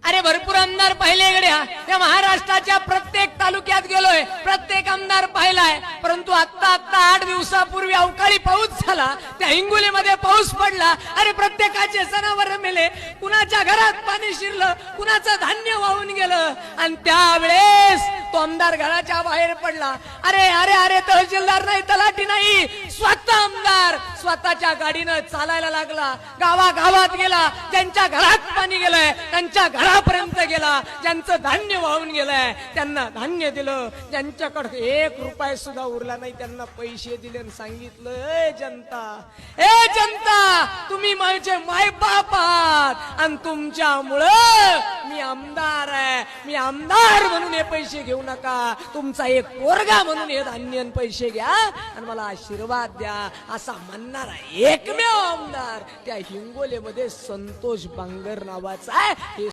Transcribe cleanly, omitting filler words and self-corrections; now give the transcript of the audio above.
अरे भरपूर आमदार पाहिले गड्या, त्या महाराष्ट्राच्या प्रत्येक तालुक्यात गेलोय, प्रत्येक आमदार पाहिलाय, परंतु आता 8 दिवसापूर्वी अवकाळी पाऊस झाला, त्या हिंगोलीमध्ये पाऊस पडला. अरे प्रत्येकाचे जनावर मेले, कुणाच्या घरात पाणी शिरलं, कुणाचं धान्य वाहून गेलं, आणि त्यावेळेस तो आमदार घराच्या बाहेर पडला. अरे अरे अरे तहसीलदार नाही, तलाठी नाही, स्वतः आमदार स्वतःच्या गाडीनं चालायला लागला, गावागावात गेला, ज्यांच्या घरात पाणी गेलंय त्यांच्या घरापर्यंत गेला, ज्यांचं धान्य वाहून गेलंय त्यांना धान्य दिलं, ज्यांच्याकडे 1 रुपया सुद्धा उरला नाही त्यांना पैसे दिले आणि सांगितलं, ए जनता तुम्ही माझे मायबाप आहात आणि तुमच्यामुळं मी आमदार आहे, मी आमदार म्हणून हे पैसे घेऊ नका, तुमचा एक पोरगा म्हणून हे धान्य आणि पैसे घ्या आणि मला आशीर्वाद द्या, असा म्हणणारा एकमेव आमदार त्या हिंगोलीमध्ये संतोष बांगर नावाचा आहे.